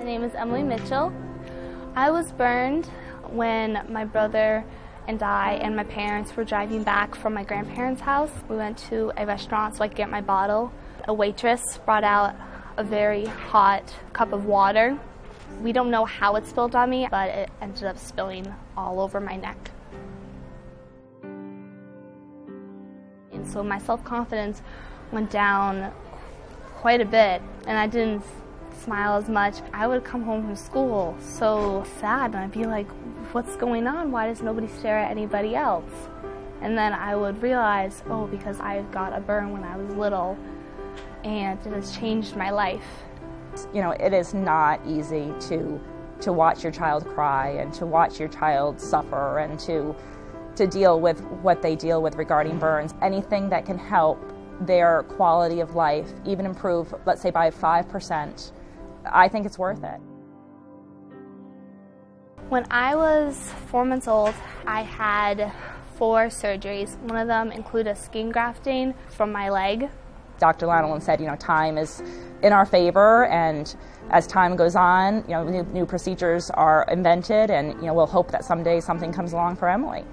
My name is Emily Mitchell. I was burned when my brother and I and my parents were driving back from my grandparents' house. We went to a restaurant so I could get my bottle. A waitress brought out a very hot cup of water. We don't know how it spilled on me, but it ended up spilling all over my neck. And so my self-confidence went down quite a bit, and I didn't smile as much. I would come home from school so sad, and I'd be like, what's going on? Why does nobody stare at anybody else? And then I would realize, oh, because I got a burn when I was little, and it has changed my life. You know, it is not easy to watch your child cry and to watch your child suffer and to deal with what they deal with regarding burns. Anything that can help their quality of life, even improve, let's say by 5%, I think it's worth it. When I was 4 months old, I had 4 surgeries. One of them included skin grafting from my leg. Dr. Lanolin said, you know, time is in our favor, and as time goes on, you know, new procedures are invented, and you know, we'll hope that someday something comes along for Emily.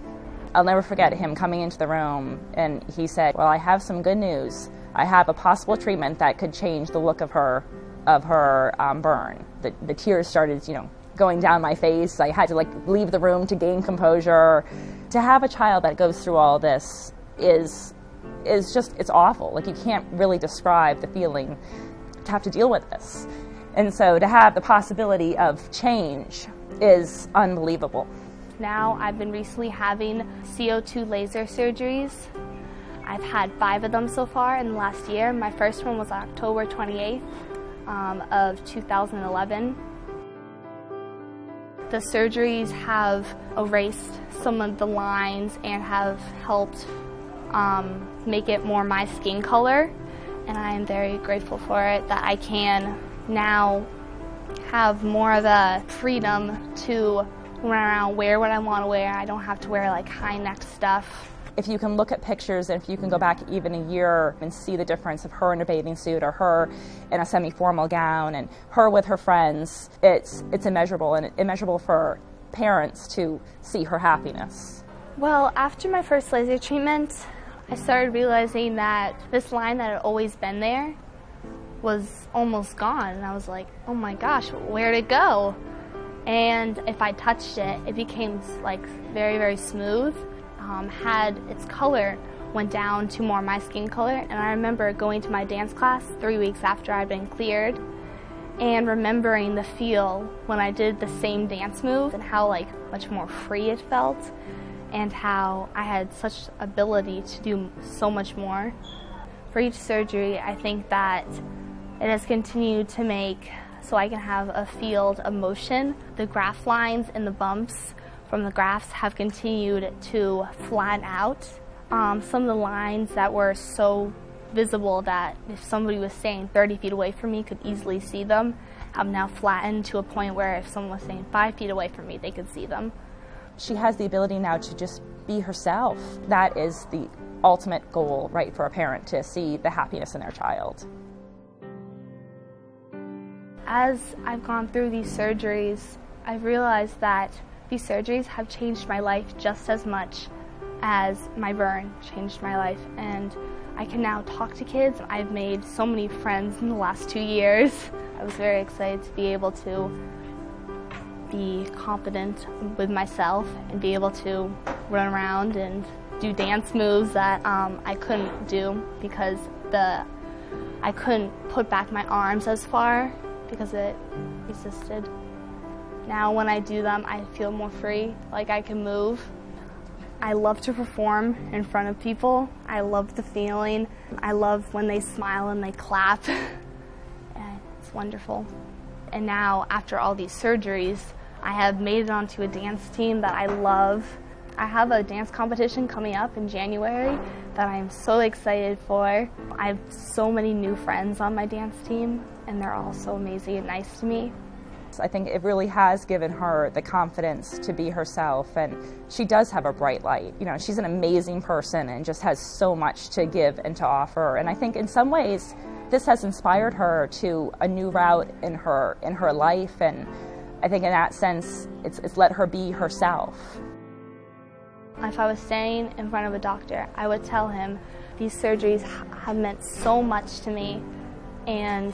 I'll never forget him coming into the room, and he said, well, I have some good news. I have a possible treatment that could change the look of her burn. The tears started, you know, going down my face. I had to leave the room to gain composure. To have a child that goes through all this is just, it's awful. Like, you can't really describe the feeling to have to deal with this. And so to have the possibility of change is unbelievable. Now I've been recently having CO2 laser surgeries. I've had 5 of them so far in the last year. My first one was October 28th of 2011. The surgeries have erased some of the lines and have helped make it more my skin color, and I am very grateful for it, that I can now have more of a freedom to run around, wear what I want to wear. I don't have to wear like high-necked stuff. If you can look at pictures, and if you can go back even a year and see the difference of her in a bathing suit or her in a semi-formal gown and her with her friends, it's immeasurable, and immeasurable for parents to see her happiness. Well, after my first laser treatment, I started realizing that this line that had always been there was almost gone, and I was like, oh my gosh, where'd it go? And if I touched it, it became like very, very smooth. Had its color went down to more my skin color, and I remember going to my dance class 3 weeks after I'd been cleared and remembering the feel when I did the same dance move and how much more free it felt, and how I had such ability to do so much more. For each surgery, I think that it has continued to make so I can have a field of motion. The graft lines and the bumps from the grafts have continued to flatten out. Some of the lines that were so visible that if somebody was staying 30 feet away from me could easily see them have now flattened to a point where if someone was staying 5 feet away from me, they could see them. She has the ability now to just be herself. That is the ultimate goal, right, for a parent, to see the happiness in their child. As I've gone through these surgeries, I've realized that these surgeries have changed my life just as much as my burn changed my life, and I can now talk to kids. I've made so many friends in the last 2 years. I was very excited to be able to be confident with myself and be able to run around and do dance moves that I couldn't do because I couldn't put back my arms as far because it resisted. Now when I do them, I feel more free, like I can move. I love to perform in front of people. I love the feeling. I love when they smile and they clap. And it's wonderful. And now, after all these surgeries, I have made it onto a dance team that I love. I have a dance competition coming up in January that I'm so excited for. I have so many new friends on my dance team, and they're all so amazing and nice to me. I think it really has given her the confidence to be herself, and she does have a bright light. You know, she's an amazing person and just has so much to give and to offer. And I think in some ways this has inspired her to a new route in her life, and I think in that sense it's let her be herself. If I was standing in front of a doctor, I would tell him these surgeries have meant so much to me and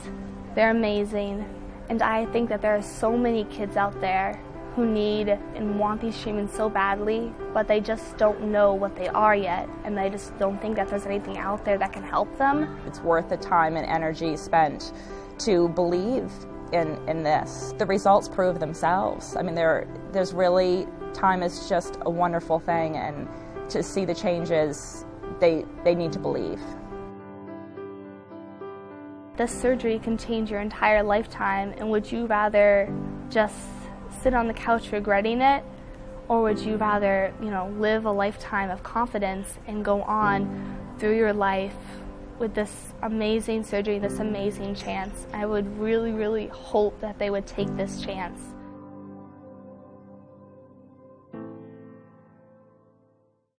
they're amazing, and I think that there are so many kids out there who need and want these treatments so badly, but they just don't know what they are yet, and they just don't think that there's anything out there that can help them. It's worth the time and energy spent to believe in this. The results prove themselves. I mean, there's really, time is just a wonderful thing, and to see the changes, they need to believe. This surgery can change your entire lifetime, and would you rather just sit on the couch regretting it, or would you rather, live a lifetime of confidence and go on through your life with this amazing surgery, this amazing chance? I would really, really hope that they would take this chance.